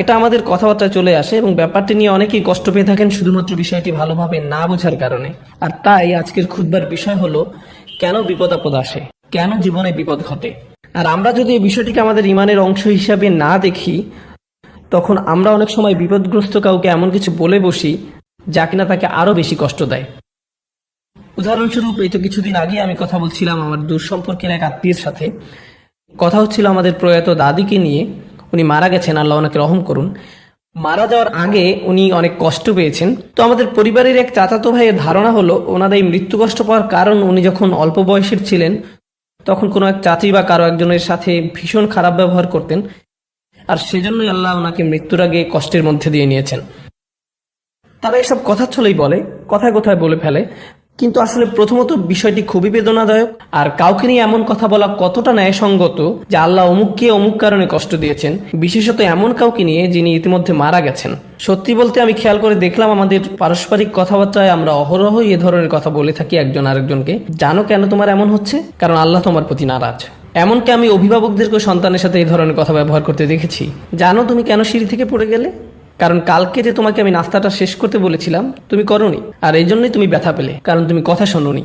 এটা আমাদের কথাবার্তায় চলে আসে এবং ব্যাপারটি নিয়ে অনেকেই কষ্ট পেয়ে থাকেন শুধুমাত্র বিষয়টি ভালোভাবে না বোঝার কারণে। আর তাই আজকের খুতবার বিষয় হলো কেন বিপদ আপদ আসে, কেন জীবনে বিপদ ঘটে। আর আমরা যদি এই বিষয়টিকে আমাদের ইমানের অংশ হিসাবে না দেখি, তখন আমরা অনেক সময় বিপদগ্রস্ত কাউকে এমন কিছু বলে বসি যা কিনা তাকে আরো বেশি কষ্ট দেয়। উদাহরণস্বরূপ, এই তো কিছুদিন আগে আমি কথা বলছিলাম আমার দূর সম্পর্কের এক আত্মীয়ের সাথে। কথা হচ্ছিল আমাদের প্রয়াত দাদিকে নিয়ে। উনি মারা গেছেন, আল্লাহ ওনাকে রহম করুন। মারা যাওয়ার আগে উনি অনেক কষ্ট পেয়েছেন। তো আমাদের পরিবারের এক চাচাতো ভাইয়ের ধারণা হলো ওনার এই মৃত্যু কষ্ট পাওয়ার কারণ উনি যখন অল্প বয়সের ছিলেন তখন কোনো এক চাচি বা কারো একজনের সাথে ভীষণ খারাপ ব্যবহার করতেন, আর সেজন্যই আল্লাহ ওনাকে মৃত্যুর আগে কষ্টের মধ্যে দিয়ে নিয়েছেন। তারা এসব কথা ছলেই বলে, কথায় কথায় বলে ফেলে, কিন্তু আসলে প্রথমত বিষয়টি খুবই বেদনাদায়ক। আর কাউকে নিয়ে এমন কথা বলা কতটা ন্যায়সঙ্গত যে আল্লাহ অমুককে অমুক কারণে কষ্ট দিয়েছেন, বিশেষত এমন কাউকে নিয়ে যিনি ইতিমধ্যে মারা গেছেন। সত্যি বলতে আমি খেয়াল করে দেখলাম আমাদের পারস্পরিক কথাবার্তায় আমরা অহরহই এ ধরনের কথা বলে থাকি একজন আরেকজনকে। জানো কেন তোমার এমন হচ্ছে? কারণ আল্লাহ তোমার প্রতি নারাজ। এমনকি আমি অভিভাবকদেরকে সন্তানের সাথে এই ধরনের কথা ব্যবহার করতে দেখেছি। জানো তুমি কেন সিঁড়ি থেকে পড়ে গেলে? কারণ কালকে যে তোমাকে আমি নাস্তাটা শেষ করতে বলেছিলাম তুমি করোনি, আর এই জন্যই তুমি ব্যথা পেলে, কারণ তুমি কথা শোনোনি।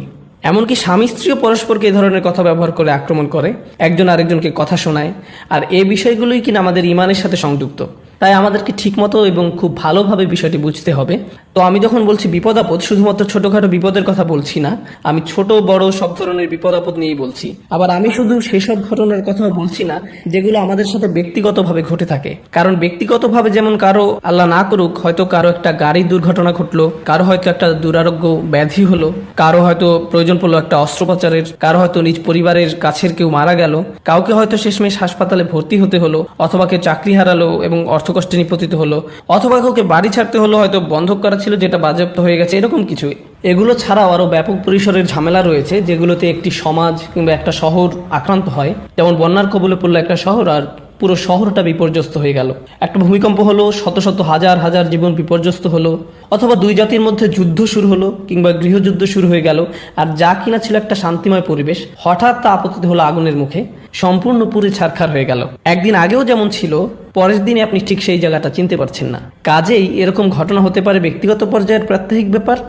এমনকি স্বামী স্ত্রীও পরস্পরকে এই ধরনের কথা ব্যবহার করে আক্রমণ করে, একজন আরেকজনকে কথা শোনায়। আর এই বিষয়গুলোই কিনা আমাদের ইমানের সাথে সংযুক্ত। তাই আমাদেরকে ঠিকমতো এবং খুব ভালোভাবে বিষয়টি বুঝতে হবে। তো আমি যখন বলছি বিপদ আপদ, শুধুমাত্র ছোটখাটো বিপদের কথা বলছি না, আমি ছোট বড় সব ধরনের বিপদ আপদ নিয়েই বলছি। আবার আমি শুধু সেসব ঘটনার কথা বলছি না যেগুলো আমাদের সাথে ব্যক্তিগতভাবে ঘটে থাকে। কারণ ব্যক্তিগতভাবে যেমন কারো আল্লাহ না করুক হয়তো কারো একটা গাড়ির দুর্ঘটনা ঘটলো, কারো হয়তো একটা দুরারোগ্য ব্যাধি হলো, কারো হয়তো প্রয়োজন পড়লো একটা অস্ত্রোপচারের, কারো হয়তো নিজ পরিবারের কাছের কেউ মারা গেল, কাউকে হয়তো শেষমেশ হাসপাতালে ভর্তি হতে হলো, অথবা কেউ চাকরি হারালো এবং অর্থকষ্টে নিপতিত হলো, অথবা কাউকে বাড়ি ছাড়তে হলো, হয়তো বন্ধক করা ছিল যেটা বাজেয়াপ্ত হয়ে গেছে, এরকম কিছু। এগুলো ছাড়াও আরো ব্যাপক পরিসরের ঝামেলা রয়েছে যেগুলোতে একটি সমাজ কিংবা একটা শহর আক্রান্ত হয়। যেমন বন্যার কবলে পড়লো একটা শহর আর পুরো শহরটা বিপর্যস্ত হয়ে গেল। একটা ভূমিকম্প হলো, শত শত হাজার হাজার জীবন বিপর্যস্ত হলো, অথবা দুই জাতির মধ্যে যুদ্ধ শুরু হলো কিংবা গৃহযুদ্ধ শুরু হয়ে গেল। আর যা কিনা ছিল একটা শান্তিময় পরিবেশ, হঠাৎ তা আপতিত হলো আগুনের মুখে, সম্পূর্ণ পুরে ছারখার হয়ে গেল। একদিন আগেও যেমন ছিল, পরের দিনে আপনি ঠিক সেই জায়গাটা চিনতে পারছেন না। কাজেই এরকম ঘটনা হতে পারে ব্যক্তিগত পর্যায়ের প্রাত্যহিক ব্যাপার,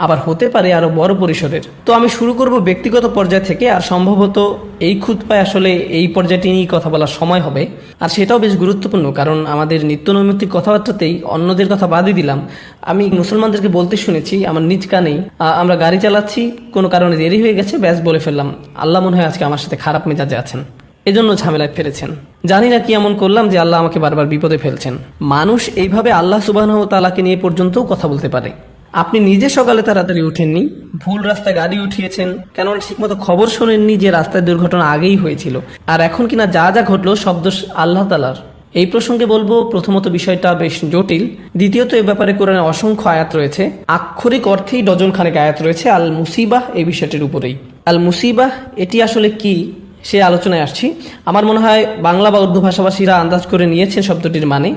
আবার হতে পারে আরো বড় পরিসরের। তো আমি শুরু করব ব্যক্তিগত পর্যায় থেকে, আর সম্ভবত এই খুতবায় আসলে এই পর্যায়টি নিয়ে কথা বলার সময় হবে। আর সেটাও বেশ গুরুত্বপূর্ণ, কারণ আমাদের নিত্য নৈমিত্তিক কথাবার্তাতেই অন্যদের কথা বাদই দিলাম, আমি মুসলমানদেরকে বলতে শুনেছি আমার নিজ কানেই, আমরা গাড়ি চালাচ্ছি, কোনো কারণে দেরি হয়ে গেছে, ব্যাস বলে ফেললাম আল্লাহ মনে হয় আজকে আমার সাথে খারাপ মেজাজে আছেন, এজন্য ঝামেলায় ফেলেছেন। জানি না কি এমন করলাম যে আল্লাহ আমাকে বারবার বিপদে ফেলছেন। মানুষ এইভাবে আল্লাহ সুবহানাহু ওয়া তাআলাকে নিয়ে পর্যন্তও কথা বলতে পারে। আপনি নিজে সকালে তাড়াতাড়ি উঠেননি, ভুল রাস্তায় গাড়ি উঠিয়েছেন, কেননা ঠিকমতো খবর শোনেননি যে রাস্তায় দুর্ঘটনা আগেই হয়েছিল, আর এখন কিনা যা যা ঘটলো সব দোষ আল্লাহ তাআলার। এই প্রসঙ্গে বলবো, প্রথমত বিষয়টা বেশ জটিল, দ্বিতীয়ত এ ব্যাপারে কোরআনে অসংখ্য আয়াত রয়েছে, আক্ষরিক অর্থেই ডজন খানেক আয়াত রয়েছে আল মুসিবাহ এই বিষয়টির উপরেই। আল মুসিবাহ এটি আসলে কি সে আলোচনায় আসছি। আমার মনে হয় বাংলা বা উর্দু ভাষাভাষীরা আন্দাজ করে নিয়েছেন শব্দটির মানে,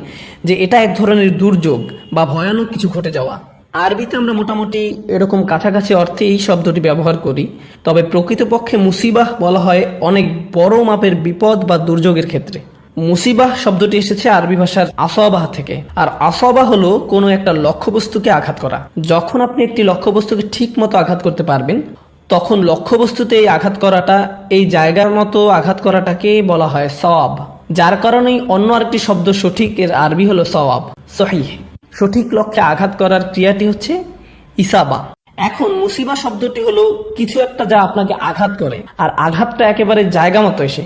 যে এটা এক ধরনের দুর্যোগ বা ভয়ানক কিছু ঘটে যাওয়া। আরবিতে আমরা মোটামুটি এরকম কাছাকাছি অর্থে এই শব্দটি ব্যবহার করি, তবে প্রকৃতপক্ষে মুসিবাহ বলা হয় অনেক বড় মাপের বিপদ বা দুর্যোগের ক্ষেত্রে। মুসিবাহ শব্দটি এসেছে আরবি ভাষার আসাবাহ থেকে, আর আসাবাহ হলো কোনো একটা লক্ষ্যবস্তুকে আঘাত করা। যখন আপনি একটি লক্ষ্যবস্তুকে ঠিক মতো আঘাত করতে পারবেন, তখন লক্ষ্যবস্তুতে এই আঘাত করাটা, এই জায়গার মতো আঘাত করাটাকে বলা হয় সওয়াব। যার কারণেই অন্য আরেকটি শব্দ সঠিক, এর আরবি হলো সওয়াব, সহিহ। সঠিক লক্ষ্যে আঘাত করার ক্রিয়াটি হচ্ছে ইসাবা। এখন মুসিবা শব্দটি হলো কিছু একটা যা আপনাকে আঘাত করে, আর আঘাতটা একেবারে জায়গা মতো এসে।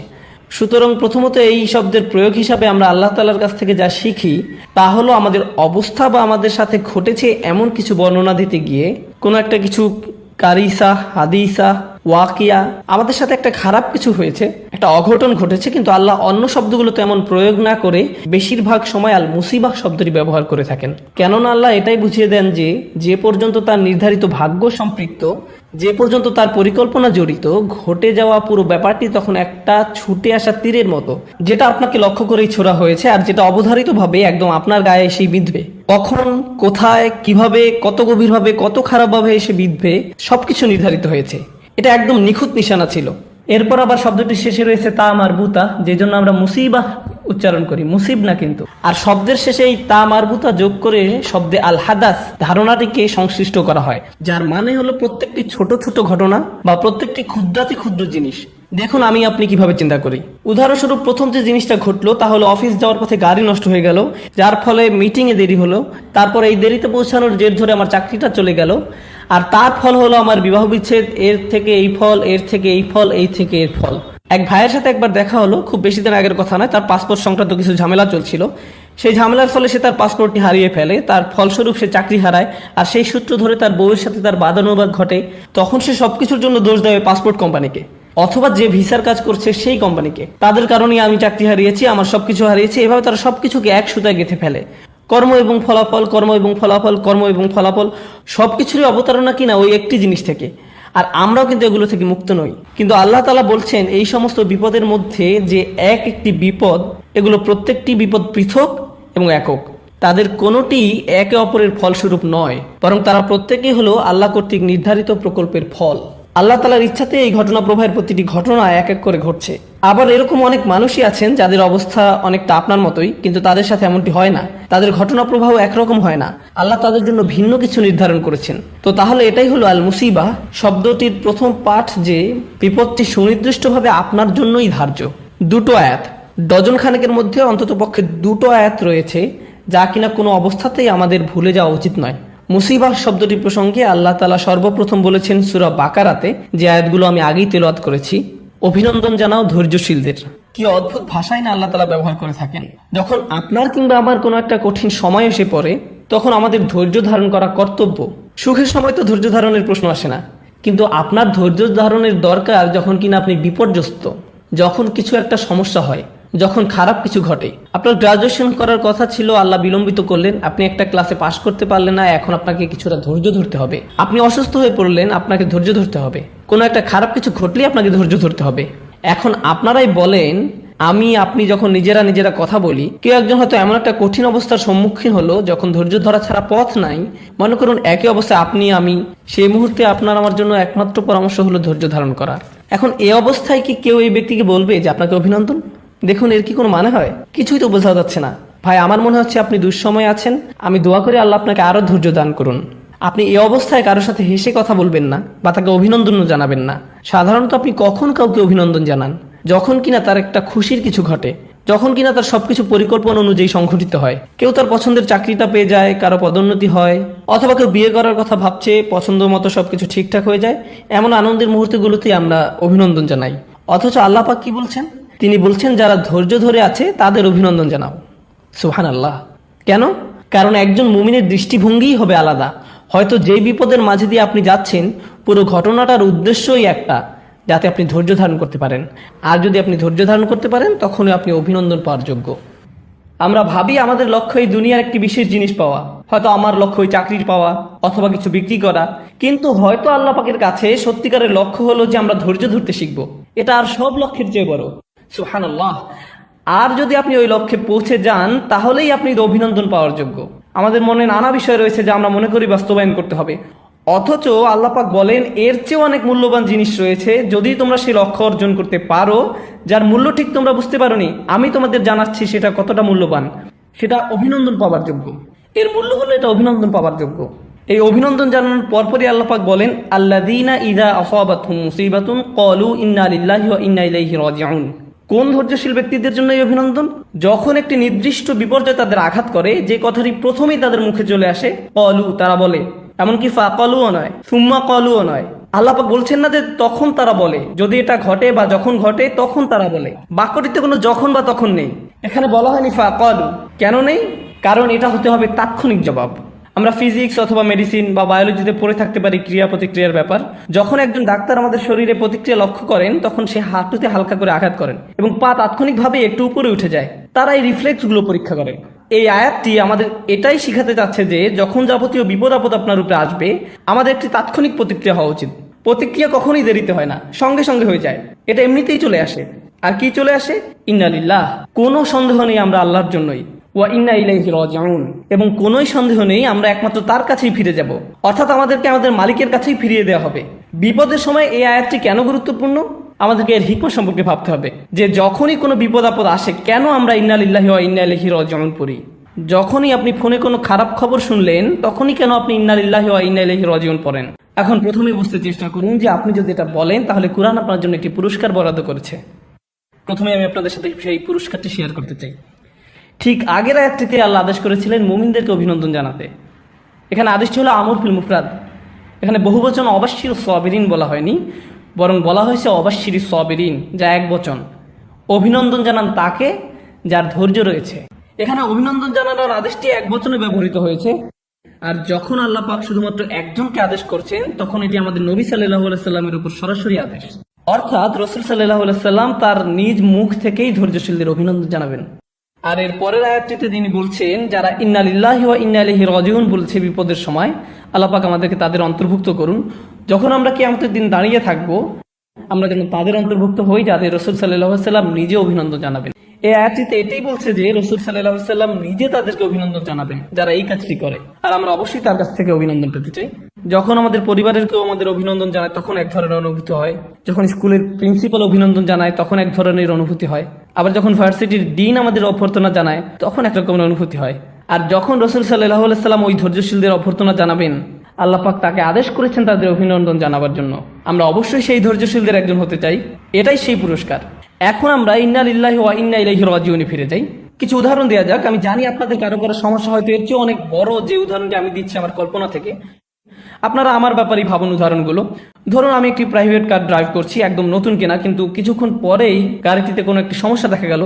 সুতরাং প্রথমত এই শব্দের প্রয়োগ হিসাবে আমরা আল্লাহ তাআলার কাছ থেকে যা শিখি তা হলো আমাদের অবস্থা বা আমাদের সাথে ঘটেছে এমন কিছু বর্ণনা দিতে গিয়ে কোনো একটা কিছু কারিসা, হাদিসা, ওয়াকিয়া, আমাদের সাথে একটা খারাপ কিছু হয়েছে, একটা অঘটন ঘটেছে, কিন্তু আল্লাহ অন্য শব্দগুলো তেমন প্রয়োগ না করে বেশিরভাগ সময় আল মুসিবাহ শব্দটি ব্যবহার করে থাকেন। কেননা আল্লাহ এটাই বুঝিয়ে দেন যে যে পর্যন্ত তার নির্ধারিত ভাগ্য সম্পৃক্ত, যে পর্যন্ত তার পরিকল্পনা জড়িত, ঘটে যাওয়া পুরো ব্যাপারটি তখন একটা ছুটে আসা তীরের মতো, যেটা আপনাকে লক্ষ্য করেই ছোড়া হয়েছে, আর যেটা অবধারিতভাবে একদম আপনার গায়ে এসেই বিঁধবে। কখন, কোথায়, কিভাবে, কত গভীরভাবে, কত খারাপভাবে এসে বিঁধবে সবকিছু নির্ধারিত হয়েছে। এটা একদম নিখুঁত নিশানা ছিল। এরপর আবার শব্দটি শেষে রয়েছে তা মারবুতা, যে জন্য আমরা মুসিবাহ উচ্চারণ করি, মুসিব না কিন্তু। আর শব্দের শেষে এই তা মারবুতা যোগ করে শব্দে আল হাদাস ধারণাটিকে সংশ্লিষ্ট করা হয়, যার মানে হলো প্রত্যেকটি ছোট ছোট ঘটনা বা প্রত্যেকটি ক্ষুদ্রাতি ক্ষুদ্র জিনিস। দেখুন আমি আপনি কিভাবে চিন্তা করি। উদাহরণস্বরূপ প্রথম যে জিনিসটা ঘটলো তা হলো অফিস যাওয়ার পথে গাড়ি নষ্ট হয়ে গেল, যার ফলে মিটিং এ দেরি হলো। তারপর এই দেরিতে পৌঁছানোর জের ধরে আমার চাকরিটা চলে গেল। আর তার ফল হলো আমার বিবাহ বিচ্ছেদ, এর থেকে এই ফল, এর থেকে এই ফল, এই থেকে এর ফল। এক ভাইয়ের সাথে একবার দেখা হলো, খুব বেশি দিন আগের কথা নয়, তার পাসপোর্ট সংক্রান্ত কিছু ঝামেলা চলছিল। সেই ঝামেলার ফলে সে তার পাসপোর্টটি হারিয়ে ফেলে, তার ফলস্বরূপ সে চাকরি হারায়। আর সেই সূত্র ধরে তার বউয়ের সাথে তার বাদানুবাদ ঘটে। তখন সে সবকিছুর জন্য দোষ দেয় পাসপোর্ট কোম্পানিকে, অথবা যে ভিসার কাজ করছে সেই কোম্পানিকে। তাদের কারণেই আমি চাকরি হারিয়েছি, আমার সবকিছু হারিয়েছি। এভাবে তারা সবকিছুকে এক সুতায় গেঁথে ফেলে। কর্ম এবং ফলাফল, কর্ম এবং ফলাফল, কর্ম এবং ফলাফল, সবকিছুরই অবতারণা কিনা ওই একটি জিনিস থেকে। আর আমরাও কিন্তু এগুলো থেকে মুক্ত নই। কিন্তু আল্লাহ তাআলা বলছেন এই সমস্ত বিপদের মধ্যে যে এক একটি বিপদ, এগুলো প্রত্যেকটি বিপদ পৃথক এবং একক। তাদের কোনোটি একে অপরের ফলস্বরূপ নয়, বরং তারা প্রত্যেকেই হলো আল্লাহ কর্তৃক নির্ধারিত প্রকল্পের ফল। আল্লাহ তাআলার ইচ্ছাতে এই ঘটনা প্রবাহের প্রতিটি ঘটনা এক এক করে ঘটছে। আবার এরকম অনেক মানুষই আছেন যাদের অবস্থা অনেকটা আপনার মতোই, কিন্তু তাদের সাথে এমনটি হয় না, তাদের ঘটনা প্রবাহ একরকম হয় না। আল্লাহ তাদের জন্য ভিন্ন কিছু নির্ধারণ করেছেন। তো তাহলে এটাই হলো আল মুসিবা শব্দটির প্রথম পাঠ, যে বিপদটি সুনির্দিষ্টভাবে আপনার জন্যই ধার্য। দুটো আয়াত, ডজন খানেকের মধ্যে অন্তত পক্ষে দুটো আয়াত রয়েছে যা কিনা কোনো অবস্থাতেই আমাদের ভুলে যাওয়া উচিত নয়। মুসিবাহ শব্দটি প্রসঙ্গে আল্লাহ তাআলা সর্বপ্রথম বলেছেন সূরা বাকারাতে, যে আয়াতগুলো আমি আগেই তেলাওয়াত করেছি, অভিনন্দন জানাও ধৈর্যশীলদের। কি অদ্ভুত ভাষাই না আল্লাহ তাআলা ব্যবহার করে থাকেন। যখন আপনার কিংবা আমার কোনো একটা কঠিন সময় এসে পড়ে, তখন আমাদের ধৈর্য ধারণ করা কর্তব্য। সুখের সময় তো ধৈর্য ধারণের প্রশ্ন আসে না, কিন্তু আপনার ধৈর্য ধারণের দরকার যখন কিনা আপনি বিপর্যস্ত, যখন কিছু একটা সমস্যা হয়, যখন খারাপ কিছু ঘটে। আপনার গ্রাজুয়েশন করার কথা ছিল, আল্লাহ বিলম্বিত করলেন, আপনি একটা ক্লাসে পাশ করতে পারলেন না, এখন আপনাকে কিছুটা ধৈর্য ধরতে হবে। আপনি অসুস্থ হয়ে পড়লেন, আপনাকে ধৈর্য ধরতে হবে। কোনো একটা খারাপ কিছু ঘটলেই আপনাকে ধৈর্য ধরতে হবে। এখন আপনারাই বলেন, আপনি যখন নিজেরা কথা বলি, কেউ একজন হয়তো এমন একটা কঠিন অবস্থার সম্মুখীন হলো যখন ধৈর্য ধরা ছাড়া পথ নাই, মনে করুন একই অবস্থায় আপনি আমি, সেই মুহূর্তে আপনার আমার জন্য একমাত্র পরামর্শ হলো ধৈর্য ধারণ করা। এখন এই অবস্থায় কি কেউ এই ব্যক্তিকে বলবে যে আপনাকে অভিনন্দন? দেখুন এর কি কোনো মানে হয়? কিছুই তো বোঝা যাচ্ছে না। ভাই আমার মনে হচ্ছে আপনি দুঃসময়ে আছেন, আমি দোয়া করি আল্লাহ আপনাকে আরো ধৈর্য দান করুন। আপনি এই অবস্থায় কারোর সাথে হেসে কথা বলবেন না বা তাকে অভিনন্দনও জানাবেন না। সাধারণত আপনি কখন কাউকে অভিনন্দন জানান? যখন কিনা তার একটা খুশির কিছু ঘটে, যখন কিনা তার সবকিছু পরিকল্পনা অনুযায়ী সংঘটিত হয়। কেউ তার পছন্দের চাকরিটা পেয়ে যায়, কারো পদোন্নতি হয়, অথবা কেউ বিয়ে করার কথা ভাবছে, পছন্দ মতো সবকিছু ঠিকঠাক হয়ে যায়। এমন আনন্দের মুহূর্তগুলোতেই আমরা অভিনন্দন জানাই। অথচ আল্লাহ পাক কি বলছেন? তিনি বলছেন যারা ধৈর্য ধরে আছে তাদের অভিনন্দন জানাও। সুবহানাল্লাহ। কেন? কারণ একজন মুমিনের দৃষ্টিভঙ্গিই হবে আলাদা। হয়তো যেই বিপদের মাঝে দিয়ে আপনি যাচ্ছেন, পুরো ঘটনাটার উদ্দেশ্যই একটা, যাতে আপনি ধৈর্য ধারণ করতে পারেন। আর যদি আপনি ধৈর্য ধারণ করতে পারেন, তখনই আপনি অভিনন্দন পাওয়ার যোগ্য। আমরা ভাবি আমাদের লক্ষ্য এই দুনিয়ার একটি বিশেষ জিনিস পাওয়া, হয়তো আমার লক্ষ্য ওই চাকরির পাওয়া অথবা কিছু বিক্রি করা, কিন্তু হয়তো আল্লাহ পাকের কাছে সত্যিকারের লক্ষ্য হলো যে আমরা ধৈর্য ধরতে শিখবো। এটা আর সব লক্ষ্যের চেয়ে বড়। সুবহানাল্লাহ। আর যদি আপনি ওই লক্ষ্যে পৌঁছে যান, তাহলেই আপনি অভিনন্দন পাওয়ার যোগ্য। আমাদের মনে নানা বিষয় রয়েছে যা আমরা মনে করি বাস্তবায়ন করতে হবে, অথচ আল্লাহ পাক বলেন এর চেয়ে অনেক মূল্যবান জিনিস রয়েছে। যদি তোমরা সেই লক্ষ্য অর্জন করতে পারো, যার মূল্য ঠিক তোমরা বুঝতে পারোনি, আমি তোমাদের জানাচ্ছি সেটা কতটা মূল্যবান, সেটা অভিনন্দন পাওয়ার যোগ্য। এর মূল্য হলো এটা অভিনন্দন পাওয়ার যোগ্য। এই অভিনন্দন জানানোর পরপরই আল্লাহ পাক বলেন, আল্লাযীনা ইযা আসাবাতহুম মুসিবাতুন ক্বালু ইন্না লিল্লাহি ওয়া ইন্না ইলাইহি রাজিউন। কোন ধৈর্যশীল ব্যক্তিদের জন্য এই অভিনন্দন? যখন একটি নির্দিষ্ট বিপর্যয় তাদের আঘাত করে, যে কথাটি প্রথমেই তাদের মুখে চলে আসে, ক্বালু, তারা বলে। এমনকি ফাকালুও নয়, সুম্মা ক্বালুও নয়। আল্লাহ পাক বলছেন না যে তখন তারা বলে, যদি এটা ঘটে বা যখন ঘটে তখন তারা বলে। বাক্যটিতে কোনো যখন বা তখন নেই। এখানে বলা হয়নি ফাকালু। কেন নেই? কারণ এটা হতে হবে তাৎক্ষণিক জবাব। আমরা ফিজিক্স অথবা মেডিসিন বা বায়োলজিতে পড়ে থাকতে পারি ক্রিয়া প্রতিক্রিয়ার ব্যাপার। যখন একজন ডাক্তার আমাদের শরীরে প্রতিক্রিয়া লক্ষ্য করেন, তখন সে হাঁটুতে হালকা করে আঘাত করেন এবং পা তাৎক্ষণিকভাবে একটু উপরে উঠে যায়। তারা এই রিফ্লেক্সগুলো পরীক্ষা করে। এই আয়াতটি আমাদের এটাই শিখাতে চাচ্ছে যে যখন যাবতীয় বিপদ আপদ আপনার উপরে আসবে, আমাদের একটি তাৎক্ষণিক প্রতিক্রিয়া হওয়া উচিত। প্রতিক্রিয়া কখনোই দেরিতে হয় না, সঙ্গে সঙ্গে হয়ে যায়। এটা এমনিতেই চলে আসে। আর কি চলে আসে? ইন্না লিল্লাহ। কোনো সন্দেহ নেই আমরা আল্লাহর জন্যই, ওয়া ইন্না ইলাইহি রাজিউন, এবং কোনোই সন্দেহ নেই আমরা একমাত্র তার কাছেই ফিরে যাব, অর্থাৎ আমাদেরকে আমাদের মালিকের কাছেই ফিরিয়ে দেওয়া হবে। বিপদের সময় এই আয়াতটি কেন গুরুত্বপূর্ণ? আমাদেরকে এর হিকমত সম্পর্কে ভাবতে হবে যে যখনই কোনো বিপদ আপদ আসে কেন আমরা ইন্না লিল্লাহি ওয়া ইন্না ইলাইহি রাজিউন পড়ি। যখনই আপনি ফোনে কোনো খারাপ খবর শুনলেন তখনই কেন আপনি ইন্না লিল্লাহি ওয়া ইন্না ইলাইহি রাজিউন পড়েন। এখন প্রথমে বুঝতে চেষ্টা করুন যে আপনি যদি এটা বলেন তাহলে কোরআন আপনার জন্য একটি পুরস্কার বরাদ্দ করেছে। প্রথমে আমি আপনাদের সাথে সেই পুরস্কারটি শেয়ার করতে চাই। ঠিক আগের আয়াত থেকে আল্লাহ আদেশ করেছিলেন মুমিনদেরকে অভিনন্দন জানাতে। এখানে আদেশটি হলো আমর ফিল মুফরাদ। এখানে বহুবচন অবাশশির সাবিরিন বলা হয়নি, বরং বলা হয়েছে অবাশশির সাবিরিন, যা এক বচন। অভিনন্দন জানান তাকে যার ধৈর্য রয়েছে। এখানে অভিনন্দন জানানোর আদেশটি এক বচনে ব্যবহৃত হয়েছে। আর যখন আল্লাহ পাক শুধুমাত্র একজনকে আদেশ করছেন তখন এটি আমাদের নবী সাল্লাল্লাহু আলাইহি সাল্লামের উপর সরাসরি আদেশ, অর্থাৎ রাসূল সাল্লাল্লাহু আলাইহি সাল্লাম তার নিজ মুখ থেকেই ধৈর্যশীলদের অভিনন্দন জানাবেন। আর এর পরের আয়াতটিতে তিনি বলছেন যারা ইন্না লিল্লাহি ওয়া ইন্না ইলাইহি রাজিউন বলছে বিপদের সময়, আল্লাহ পাক আমাদেরকে তাদের অন্তর্ভুক্ত করুন। যখন আমরা কিয়ামতের দিন দাঁড়িয়ে থাকবো আমরা যেন তাদের অন্তর্ভুক্ত হই যাদের রাসূল সাল্লাল্লাহু আলাইহি সাল্লাম নিজে অভিনন্দন জানাবেন। এই আয়াতটিতে এটাই বলছে যে রাসূল সাল্লাল্লাহু আলাইহি সাল্লাম নিজে তাদেরকে অভিনন্দন জানাবেন যারা এই কাজটি করে, আর আমরা অবশ্যই তার কাছ থেকে অভিনন্দন পেতে চাই। যখন আমাদের পরিবারের কেউ আমাদের অভিনন্দন জানায় তখন এক ধরনের অনুভূতি হয়, যখন স্কুলের প্রিন্সিপাল অভিনন্দন জানায় তখন এক ধরনের অনুভূতি হয়, আবার যখন ভার্সিটির ডিন আমাদের অভ্যর্থনা জানায় তখন এক রকমের অনুভূতি হয়। আর যখন রাসূল সাল্লাল্লাহু আলাইহি সাল্লাম ওই ধৈর্যশীলদের অভ্যর্থনা জানাবেন, আল্লাহ পাক তাকে আদেশ করেছেন তাদের অভিনন্দন জানাবার জন্য, আমরা অবশ্যই সেই ধৈর্যশীলদের একজন হতে চাই। এটাই সেই পুরস্কার। এখন আমরা ইন্না লিল্লাহি ওয়া ইন্না ইলাইহি রাজিউনে ফিরে যাই। কিছু উদাহরণ দেওয়া যাক। আমি জানি আপনাদের কারো কারো সমস্যা হয়তো এর চেয়ে অনেক বড় যে উদাহরণটি আমি দিচ্ছি আমার কল্পনা থেকে। আপনারা আমার ব্যাপারেই ভাবুন উদাহরণগুলো। ধরুন আমি একটি প্রাইভেট কার ড্রাইভ করছি, একদম নতুন কেনা, কিন্তু কিছুক্ষণ পরেই গাড়িটিতে কোনো একটি সমস্যা দেখা গেল,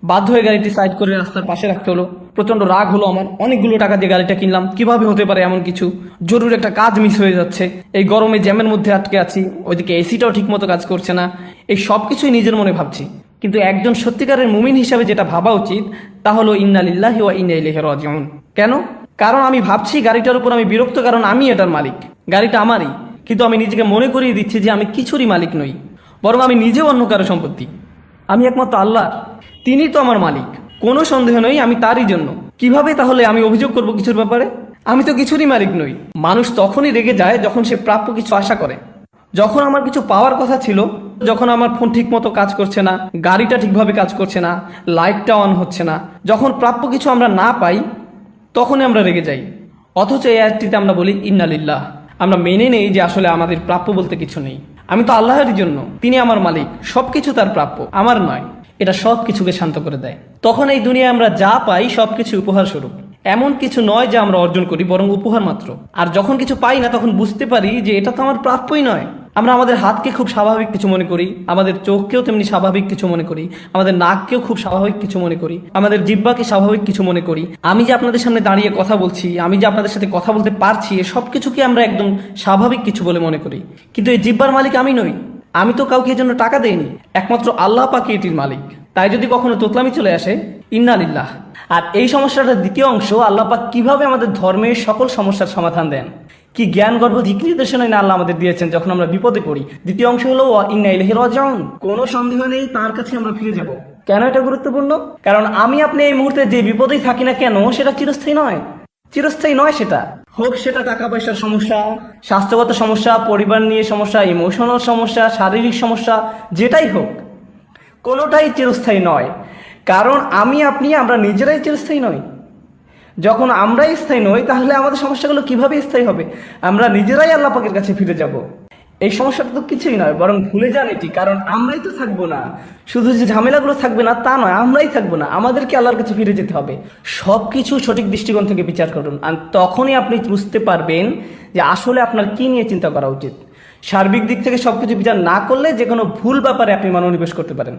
বাধ্য হয়ে গাড়িটি সাইড করে রাস্তার পাশে রাখতে হলো। প্রচন্ড রাগ হলো আমার, অনেকগুলো টাকা দিয়ে গাড়িটা কিনলাম, কিভাবে হতে পারে এমন কিছু, জরুরি একটা কাজ মিস হয়ে যাচ্ছে, এই গরমে জ্যামের মধ্যে আটকে আছি, ওইদিকে এসিটাও ঠিক মতো কাজ করছে না, এই সব কিছুই নিজের মনে ভাবছি। কিন্তু একজন সত্যিকারের মুমিন হিসাবে যেটা ভাবা উচিত তা হলো ইন্না লিল্লাহি ওয়া ইন্না ইলাইহি রাজিউন। কেন? কারণ আমি ভাবছি গাড়িটার উপর আমি বিরক্ত, কারণ আমি এটার মালিক, গাড়িটা আমারই, কিন্তু আমি নিজেকে মনে করিয়ে দিচ্ছি যে আমি কিছুরই মালিক নই, বরং আমি নিজেও অন্য কারো সম্পত্তি। আমি একমাত্র আল্লাহ, তিনি তো আমার মালিক, কোনো সন্দেহ নেই আমি তারই জন্য। কিভাবে তাহলে আমি অভিযোগ করব কিছুর ব্যাপারে? আমি তো কিছুরই মালিক নই। মানুষ তখনই রেগে যায় যখন সে প্রাপ্য কিছু আশা করে। যখন আমার কিছু পাওয়ার কথা ছিল, যখন আমার ফোন ঠিক মতো কাজ করছে না, গাড়িটা ঠিকভাবে কাজ করছে না, লাইটটা অন হচ্ছে না, যখন প্রাপ্য কিছু আমরা না পাই তখনই আমরা রেগে যাই। অথচ এই আয়াতটিতে আমরা বলি ইন্না লিল্লাহ, আমরা মেনে নেই যে আসলে আমাদের প্রাপ্য বলতে কিছু নেই, আমি তো আল্লাহরই জন্য, তিনি আমার মালিক, সবকিছু তার প্রাপ্য, আমার নয়। এটা সব কিছুকে শান্ত করে দেয়। তখন এই দুনিয়ায় আমরা যা পাই সবকিছু উপহার স্বরূপ, এমন কিছু নয় যে আমরা অর্জন করি, বরং উপহার মাত্র। আর যখন কিছু পাই না তখন বুঝতে পারি যে এটা তো আমার প্রাপ্যই নয়। আমরা আমাদের হাতকে খুব স্বাভাবিক কিছু মনে করি, আমাদের চোখকেও তেমনি স্বাভাবিক কিছু মনে করি, আমাদের নাককেও খুব স্বাভাবিক কিছু মনে করি, আমাদের জিহ্বাকে স্বাভাবিক কিছু মনে করি। আমি যে আপনাদের সামনে দাঁড়িয়ে কথা বলছি, আমি যে আপনাদের সাথে কথা বলতে পারছি, সব কিছুকে আমরা একদম স্বাভাবিক কিছু বলে মনে করি। কিন্তু এই জিহ্বার মালিক আমি নই, আমি তো কাউকে এর জন্য টাকা দেইনি, একমাত্র আল্লাহ পাকই এটির মালিক। তাই যদি কখনো তোতলামি চলে আসে, ইন্না লিল্লাহ। আর এই সমস্যাটার দ্বিতীয় অংশ, আল্লাহ পাক কিভাবে আমাদের ধর্মের সকল সমস্যার সমাধান দেন, কি জ্ঞান গর্ভ দিক নির্দেশনাই না আল্লাহ আমাদের দিয়েছেন যখন আমরা বিপদে পড়ি। দ্বিতীয় অংশ হলো ইন্না ইলাইহি রাজিউন, কোনো সন্দেহ নেই তার কাছে আমরা ফিরে যাব। কেন এটা গুরুত্বপূর্ণ? কারণ আমি আপনি এই মুহূর্তে যে বিপদেই থাকি না কেন সেটা চিরস্থায়ী নয়, চিরস্থায়ী নয়। সেটা হোক সেটা টাকা পয়সার সমস্যা, স্বাস্থ্যগত সমস্যা, পরিবার নিয়ে সমস্যা, ইমোশনাল সমস্যা, শারীরিক সমস্যা, যেটাই হোক কোনোটাই চিরস্থায়ী নয়। কারণ আমি আপনি আমরা নিজেরাই চিরস্থায়ী নই। যখন আমরাই স্থায়ী নই তাহলে আমাদের সমস্যাগুলো কিভাবে স্থায়ী হবে? আমরা নিজেরাই আল্লাহ পাকের কাছে ফিরে যাব। এই সমস্যাটা তো কিছুই নয়, বরং ভুলে যান এটি, কারণ আমরাই তো থাকবো না। শুধু যে ঝামেলাগুলো থাকবে না তা নয়, আমরাই থাকবো না, আমাদেরকে আল্লাহর কাছে ফিরে যেতে হবে। সবকিছু সঠিক দৃষ্টিকোণ থেকে বিচার করুন, আর তখনই আপনি বুঝতে পারবেন যে আসলে আপনার কি নিয়ে চিন্তা করা উচিত। সার্বিক দিক থেকে সবকিছু বিচার না করলে যে কোনো ভুল ব্যাপারে আপনি মনোনিবেশ করতে পারেন।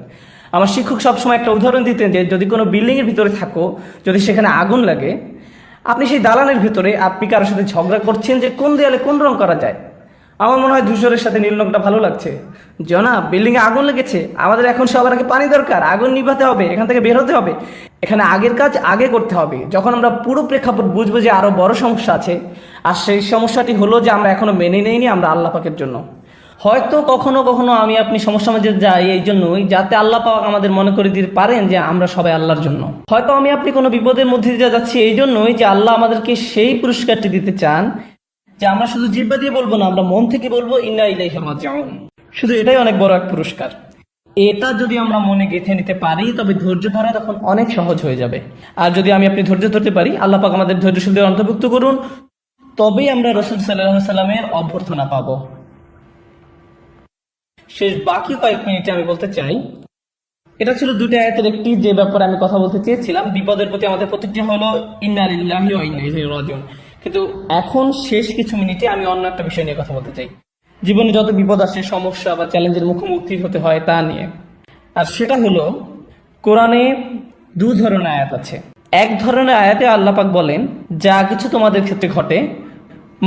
আমার শিক্ষক সবসময় একটা উদাহরণ দিতেন যে যদি কোনো বিল্ডিংয়ের ভিতরে থাকো, যদি সেখানে আগুন লাগে, আপনি সেই দালানের ভিতরে আপনি কারোর সাথে ঝগড়া করছেন যে কোন দেয়ালে কোন রং করা যায়। আমার মনে হয় ধূসরের সাথে নীল রংটা ভালো লাগছে। জনাব, বিল্ডিংয়ে আগুন লেগেছে, আমাদের এখন সবার আগে পানি দরকার, আগুন নিভাতে হবে, এখান থেকে বের হতে হবে। এখানে আগের কাজ আগে করতে হবে। যখন আমরা পুরো প্রেক্ষাপট বুঝবো যে আরো বড় সমস্যা আছে, আর সেই সমস্যাটি হলো যে আমরা এখনো মেনে নেইনি আমরা আল্লাহ পাকের জন্য। হয়তো কখনো কখনো আমি আপনি সমস্যার মাঝে যাই এই জন্যই যাতে আল্লাহ পাক আমাদের মনে করে দিতে পারেন যে আমরা সবাই আল্লাহর জন্য। হয়তো আমি আপনি কোনো বিপদের মধ্যে দিয়ে যাচ্ছি এই জন্যই যে আল্লাহ আমাদেরকে সেই পুরস্কারটি দিতে চান যে আমরা শুধু জিহ্বা দিয়ে বলবো না, আমরা মন থেকে বলবো ইন্না ইলাইহি রাজিউন। শুধু এটাই অনেক বড় এক পুরস্কার। এটা যদি আমরা মনে গেঁথে নিতে পারি তবে ধৈর্য ধরা তখন অনেক সহজ হয়ে যাবে। আর যদি আপনি ধৈর্য ধরতে পারি, আল্লাহ পাক আমাদের ধৈর্যশীলদের অন্তর্ভুক্ত করুন, তবেই আমরা রাসূল সাল্লাল্লাহু আলাইহি সাল্লামের অভ্যর্থনা পাবো। শেষ বাকি কয়েক মিনিটে আমি বলতে চাই, এটা ছিল দুটি আয়াতের একটি, যে ব্যাপারে আমি কথা বলতে চেয়েছিলাম। বিপদের প্রতি আমাদের প্রতিক্রিয়া হলো ইন্না লিল্লাহি ওয়া ইন্না ইলাইহি রাজিউন। কিন্তু এখন শেষ কিছু মিনিটে আমি অন্য একটা বিষয় নিয়ে কথা বলতে চাই। জীবনে যত বিপদ আসে, সমস্যা বা চ্যালেঞ্জের মুখোমুখি হতে হয় তা নিয়ে। আর সেটা হলো, কোরআনে দু ধরনের আয়াত আছে। এক ধরনের আয়াতে আল্লাহ পাক বলেন, যা কিছু তোমাদের ক্ষেত্রে ঘটে,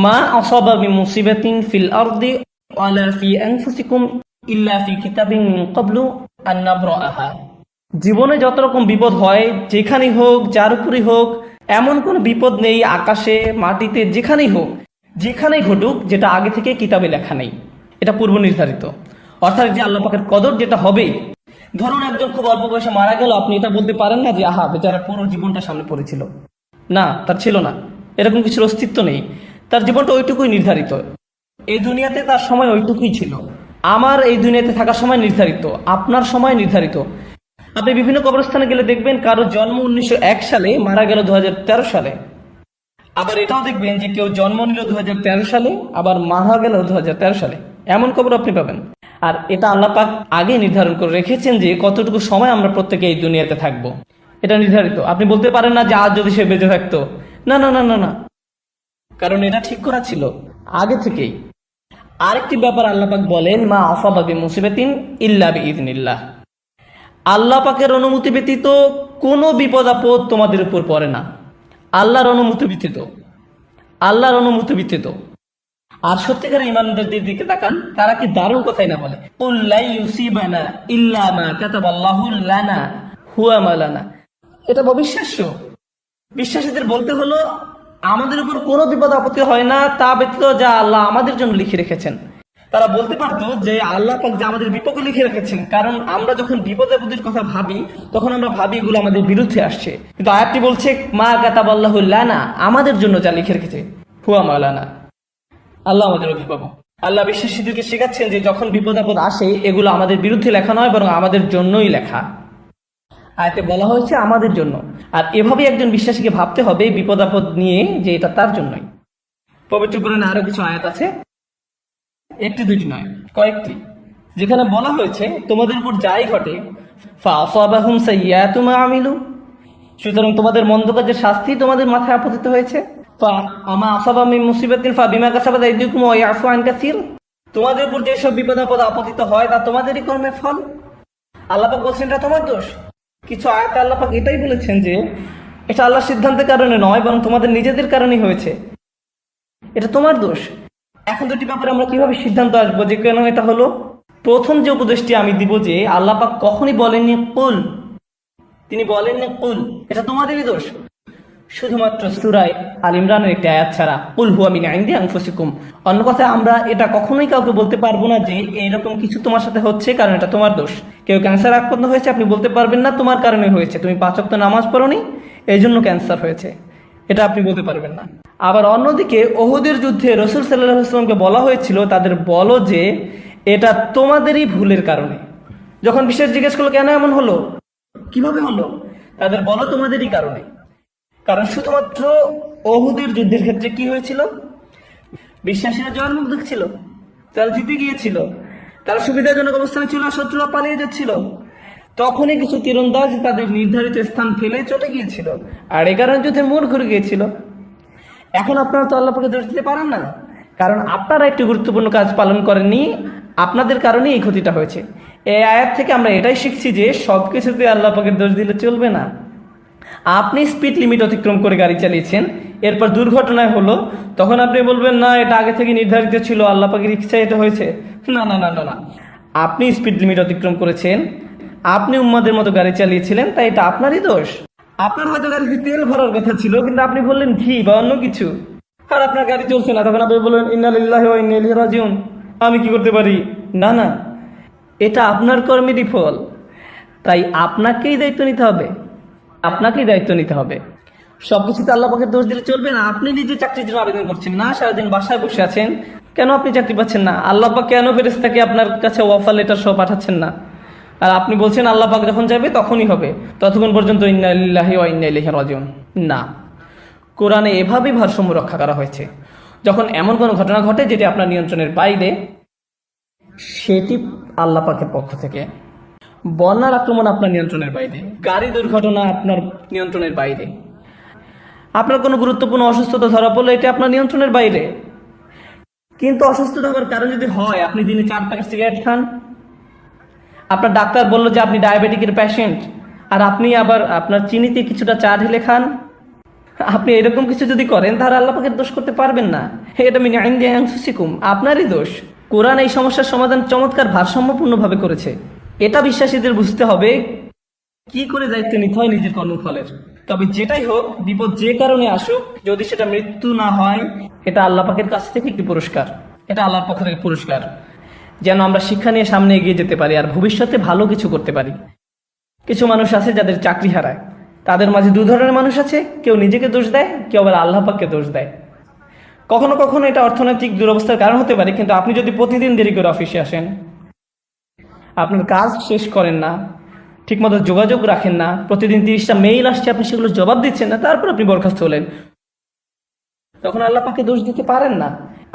মা আসাবা মিন মুসিবাতিন ফিল আরদি ওয়ালা ফি আনফুসিকুম ইল্লা ফি কিতাবিন মিন ক্বাবলু আন নাবরাহা। জীবনে যত রকম বিপদ হয়, যেখানেই হোক, যার উপরই হোক, এমন কোন বিপদ নেই আকাশে মাটিতে, যেখানেই হোক, যেখানেই ঘটুক, যেটা আগে থেকে কিতাবে লেখা নেই। এটা পূর্ব নির্ধারিত, অর্থাৎ যে আল্লাহ পাকের কদর যেটা হবে। ধরুন একজন খুব অল্প বয়সে মারা গেল, আপনি এটা বলতে পারেন না যে আহা বেচারা পুরো জীবনটা সামনে পড়েছিল। না, তার ছিল না, এরকম কিছুর অস্তিত্ব নেই। তার জীবনটা ওইটুকুই নির্ধারিত। এই দুনিয়াতে তার সময় ওইটুকুই ছিল। আমার এই দুনিয়াতে থাকার সময় নির্ধারিত, আপনার সময় নির্ধারিত। আপনি বিভিন্ন কবরস্থানে গেলে দেখবেন কারো জন্ম 1901 সালে, মারা গেল 2013 সালে। আবার এটাও দেখবেন যে কেউ জন্ম নিল 2013 সালে, আবার মারা গেল 2013 সালে। এমন কবর আপনি পাবেন। আর এটা আল্লাহ পাক আগে নির্ধারণ করে রেখেছেন যে কতটুকু সময় আমরা প্রত্যেকে এই দুনিয়াতে থাকবো। এটা নির্ধারিত। আপনি বলতে পারেন না যে আজ যদি সে বেঁচে থাকতো, না না না না না, কারণ এটা ঠিক করা ছিল আগে থেকেই। আরেকটি ব্যাপার আল্লাহ পাক বলেন, মা আসাবা বি মুসিবাতিন ইল্লা বিইذনিল্লাহ। আল্লাহ পাকের অনুমতি ব্যতীত কোনো বিপদ আপদ তোমাদের উপর পড়ে না, আল্লাহর অনুমতি ব্যতীত, আল্লাহর অনুমতি ব্যতীত। আর সত্যিকারের ইমানদারদের দিকে তাকান, তারা কি দারুণ কথাই না বলে, কুল লা ইউসিবানা ইল্লা মা কাতাবাল্লাহু লানা হুয়া মাওলানা। এটা অবিশ্বাস্য। বিশ্বাসীদের বলতে হলো, আমাদের উপর কোনো বিপদ আপত্তি হয় না তা ব্যতীত যা আল্লাহ আমাদের জন্য লিখে রেখেছেন। তারা বলতে পারতো যে আল্লাহ পাক যা আমাদের বিপদে লিখে রেখেছেন, কারণ আমরা যখন বিপদ আপদের কথা ভাবি তখন আমরা ভাবি এগুলো আমাদের বিরুদ্ধে আসছে। কিন্তু আয়াতটি বলছে, মা কাতাবাল্লাহু লানা, আমাদের জন্য যা লিখে রেখেছে, হুয়া মাওলানা, আল্লাহ আমাদের অভিভাবক। আল্লাহ বিশ্বাসীদেরকে শেখাচ্ছেন যে যখন বিপদ আপদ আসে, এগুলো আমাদের বিরুদ্ধে লেখা নয়, বরং আমাদের জন্যই লেখা। আয়াতে বলা হয়েছে আমাদের জন্য। আর এভাবে একজন বিশ্বাসীকে ভাবতে হবে বিপদ আপদ নিয়ে, যে এটা তার জন্যই। পবিত্র কোরআনে আরো কিছু আয়াত আছে, একটি দুইটি নয়, কয়েকটি, যেখানে বলা হয়েছে তোমাদের উপর যাই ঘটে, ফাআসাবাহুম সাইয়্যাতু মা আমিলু, সুতরাং তোমাদের মন্দ কাজের শাস্তি তোমাদের মাথায় আপতিত হয়েছে। ফামা আসাবা মিন মুসিবাতিন ফাবিমা কাসাবাত আইদিকুম ওয়া ইয়াফু আন কাসীর, তোমাদের উপর যেসব বিপদ আপদ আপতিত হয় তা তোমাদেরই কর্মের ফল। আল্লাহ পাক বলছেন এটা তোমার দোষ। কিছু আয়াতে আল্লাহ পাক এটাই বলেছেন যে এটা আল্লাহর সিদ্ধান্তের কারণে নয়, বরং তোমাদের নিজেদের কারণেই হয়েছে, এটা তোমার দোষ। এখন দুটি ব্যাপারে আমরা কিভাবে সিদ্ধান্ত আসবো যে কেন এটা হলো? প্রথম যে উপদেশটি আমি দিব, যে আল্লাহ পাক কখনই বলেননি কুল, তিনি বলেননি কুল, এটা তোমাদেরই দোষ। শুধুমাত্র সূরা আল ইমরানের একটি আয়াত ছাড়া, কুল হুয়া মিন ইনদি আনফুসিকুম। অন্য কথায় আমরা এটা কখনোই কাউকে বলতে পারবো না যে এরকম কিছু তোমার সাথে হচ্ছে কারণ এটা তোমার দোষ। কেউ ক্যান্সার আক্রান্ত হয়েছে, আপনি বলতে পারবেন না তোমার কারণে হয়েছে, তুমি 5 ওয়াক্ত নামাজ পড়োনি এই জন্য ক্যান্সার হয়েছে, এটা আপনি বলতে পারবেন না। আবার অন্যদিকে ওহুদের যুদ্ধে রাসূল সাল্লাল্লাহু আলাইহি ওয়াসাল্লামকে বলা হয়েছিল, তাদের বলো যে এটা তোমাদেরই ভুলের কারণে। যখন বিশ্বাস জিজ্ঞেস করলো কেন এমন হলো, কিভাবে হলো, তাদের বলো তোমাদেরই কারণে। কারণ শুধুমাত্র ওহুদের যুদ্ধের ক্ষেত্রে কি হয়েছিল, বিশ্বাসীরা জয়মুখ দেখছিল, তারা জিতে গিয়েছিল, তারা সুবিধাজনক অবস্থানে ছিল, শত্রুরা পালিয়ে যাচ্ছিল, তখনই কিছু তীরন্দাজ তাদের নির্ধারিত স্থান ফেলে চলে গিয়েছিল, আর এই কারণে যুদ্ধের মোড় ঘুরে গিয়েছিল। এখন আপনারা তো আল্লাহ পাকে দোষ দিতে পারেন না, কারণ আপনারা একটি গুরুত্বপূর্ণ কাজ পালন করেননি, আপনাদের কারণে এই ক্ষতিটা হয়েছে। এই আয়াত থেকে আমরা এটাই শিখছি যে সবকিছুতে আল্লাহ পাকে দোষ দিলে চলবে না। আপনি স্পিড লিমিট অতিক্রম করে গাড়ি চালিয়েছেন, এরপর দুর্ঘটনায় হলো, তখন আপনি বলবেন না এটা আগে থেকে নির্ধারিত ছিল, আল্লাহ পাকের ইচ্ছায় এটা হয়েছে। না না না না না, আপনি স্পিড লিমিট অতিক্রম করেছেন, আপনি উম্মাদের মতো গাড়ি চালিয়েছিলেন, তাই এটা আপনারই দোষ। আপনার হয়তো গাড়িতে তেল ভরার কথা ছিল, কিন্তু আপনি বললেন ঘি বা অন্য কিছু, আর আপনার গাড়ি চলছে না, তখন আপনি বললেন ইন্না লিল্লাহি ওয়া ইন্না ইলাইহি রাজিউন, আমি কি করতে পারি? না না, এটা আপনার কর্মেরই ফল, তাই আপনাকেই দায়িত্ব নিতে হবে, আপনাকেই দায়িত্ব নিতে হবে। সবকিছুতে আল্লাহ পাকের দোষ দিলে চলবে না। আপনি নিজে চাকরির জন্য আবেদন করছেন না, সারাদিন বাসায় বসে আছেন, কেন আপনি চাকরি পাচ্ছেন না? আল্লাহ পাক কেন ফেরেশতাকে আপনার কাছে অফার লেটার সহ পাঠাচ্ছেন না? আর আপনি বলছেন আল্লাহ পাক যখন চাইবে তখনই হবে, ততক্ষণ পর্যন্ত ইন্না লিল্লাহি ওয়া ইন্না ইলাইহি রাজিউন। না, কোরআনে এভাবেই ভারসাম্য রক্ষা করা হয়েছে। যখন এমন কোনো ঘটনা ঘটে যেটি আপনার নিয়ন্ত্রণের বাইরে, সেটি আল্লাহ পাকের পক্ষ থেকে। বন্যার আক্রমণ আপনার নিয়ন্ত্রণের বাইরে, গাড়ি দুর্ঘটনা আপনার নিয়ন্ত্রণের বাইরে, আপনার কোনো গুরুত্বপূর্ণ অসুস্থতা ধরা পড়লো, এটা আপনার নিয়ন্ত্রণের বাইরে। কিন্তু অসুস্থতা হওয়ার কারণ যদি হয় আপনি দিনে 4 প্যাকেট সিগারেট খান, আপনার ডাক্তার বললো যে আপনি ডায়াবেটিকের পেশেন্ট, আর আপনি আবার আপনার চিনিতে কিছুটা চা ঢেলে খান, আপনি এরকম কিছু যদি করেন তাহলে আল্লাহ পাকের দোষ করতে পারবেন না। এটা মিন ইনদি আনফুসিকুম, আপনারই দোষ। কোরআন এই সমস্যার সমাধান চমৎকার ভারসাম্যপূর্ণভাবে করেছে। এটা বিশ্বাসীদের বুঝতে হবে কি করে দায়িত্ব নিতে হয় নিজের কর্মফলের। তবে যেটাই হোক, বিপদ যে কারণে আসুক, যদি সেটা মৃত্যু না হয়, এটা আল্লাহ পাকের কাছ থেকে একটি পুরস্কার, এটা আল্লাহর পক্ষ থেকে পুরস্কার, যেন আমরা শিক্ষা নিয়ে সামনে এগিয়ে যেতে পারি আর ভবিষ্যতে ভালো কিছু করতে পারি। কিছু মানুষ আছে যাদের চাকরি হারায়, তাদের মাঝে 2 ধরনের মানুষ আছে, কেউ নিজেকে দোষ দেয়, কেউ আবার আল্লাহ পাককে দোষ দেয়। কখনো কখনো এটা অর্থনৈতিক দুরবস্থার কারণ হতে পারে, কিন্তু আপনি যদি প্রতিদিন দেরি করে অফিসে আসেন, আপনার কাজ শেষ করেন না, ঠিকমতো যোগাযোগ রাখেন না, প্রতিদিন 30টা মেইল আসছে আপনি সেগুলো জবাব দিচ্ছেন না, তারপর আপনি বরখাস্ত হলেন, তখন আল্লাহ পাককে দোষ দিতে পারেন না।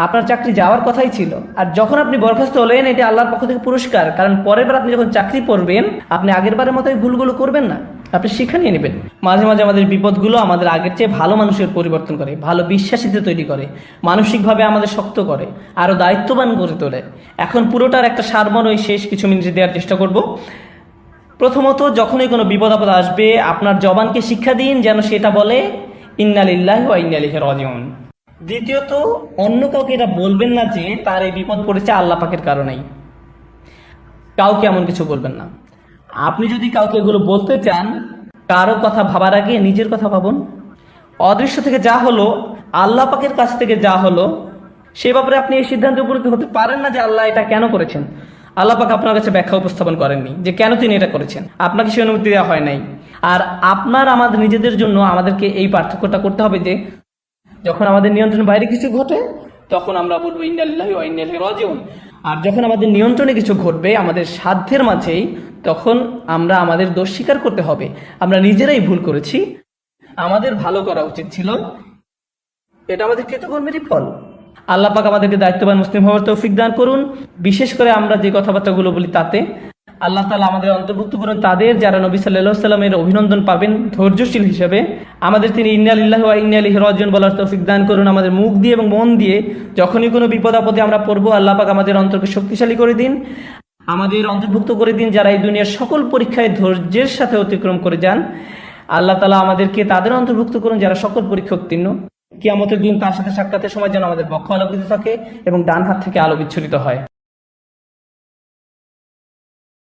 আপনার চাকরি যাওয়ার কথাই ছিল, আর যখন আপনি বরখাস্ত হলেন, এটা আল্লাহর পক্ষ থেকে পুরস্কার। কারণ পরের বার আপনি যখন চাকরি করবেন, আপনি আগের বারের মতো এই ভুলগুলো করবেন না, আপনি শিক্ষা নিয়ে নেবেন। মাঝে মাঝে আমাদের বিপদগুলো আমাদের আগের চেয়ে ভালো মানুষের পরিবর্তন করে, ভালো বিশ্বাসীতে তৈরি করে, মানসিকভাবে আমাদের শক্ত করে, আরো দায়িত্ববান করে তোলে। এখন পুরোটার একটা সারমর্ম ওই শেষ কিছু মিনিটে দেওয়ার চেষ্টা করব। প্রথমত, যখনই কোনো বিপদ আপদ আসবে, আপনার জবানকে শিক্ষা দিন যেন সেটা বলে ইন্না লিল্লাহি ওয়া ইন্না ইলাইহি রাজিউন। দ্বিতীয়ত, অন্য কাউকে এটা বলবেন না যে তার এই বিপদ পড়েছে আল্লাহ পাকের কারণেই। কাউকে এমন কিছু বলবেন না। আপনি যদি কাউকে এগুলো বলতে চান, কারো কথা ভাবার আগে নিজের কথা ভাবুন। অদৃশ্য থেকে যা হলো, আল্লাহ পাকের কাছ থেকে যা হলো, সে ব্যাপারে আপনি এই সিদ্ধান্তে উপনীত হতে পারেন না যে আল্লাহ এটা কেন করেছেন। আল্লাহ পাক আপনার কাছে ব্যাখ্যা উপস্থাপন করেননি যে কেন তিনি এটা করেছেন, আপনাকে সে অনুমতি দেওয়া হয় নাই। আর আমাদের নিজেদের জন্য আমাদেরকে এই পার্থক্যটা করতে হবে যে যখন আমাদের নিয়ন্ত্রণের বাইরে কিছু ঘটে, তখন আমরা বলবো ইন্না লিল্লাহি ওয়া ইন্না ইলাইহি রাজিউন। আর যখন আমাদের নিয়ন্ত্রণে কিছু ঘটবে আমাদের সাধ্যের মাঝেই, তখন আমরা আমাদের দোষ স্বীকার করতে হবে, আমরা নিজেরাই ভুল করেছি, আমাদের ভালো করা উচিত ছিল, এটা আমাদের কৃতকর্মেরই ফল। আল্লাহ পাক আমাদেরকে দায়িত্ববান মুসলিম হওয়ার তৌফিক দান করুন। বিশেষ করে আমরা যে কথাবার্তাগুলো বলি তাতে আল্লাহ তাআলা আমাদের অন্তর্ভুক্ত করুন তাদের যারা নবী সাল্লাল্লাহু আলাইহি ওয়াসাল্লামের অভিনন্দন পাবেন ধৈর্যশীল হিসেবে। আমাদের তিনি ইন্না লিল্লাহি ওয়া ইন্না ইলাইহি রাজিউন বলার তৌফিক দান করুন। আমাদের মুখ দিয়ে এবং মন দিয়ে যখনই কোনো বিপদ আপদে আমরা পড়বো, আল্লাহ পাক আমাদের অন্তরকে শক্তিশালী করে দিন, আমাদের অন্তর্ভুক্ত করে দিন যারা এই দুনিয়ার সকল পরীক্ষায় ধৈর্যের সাথে অতিক্রম করে যান। আল্লাহ তাআলা আমাদেরকে তাদের অন্তর্ভুক্ত করুন যারা সকল পরীক্ষা উত্তীর্ণ। কিয়ামতের দিন তার সাথে সাক্ষাতের সময় যেন আমাদের বক্ষ আলোকিত থাকে এবং ডান হাত থেকে আলো বিচ্ছুরিত হয়।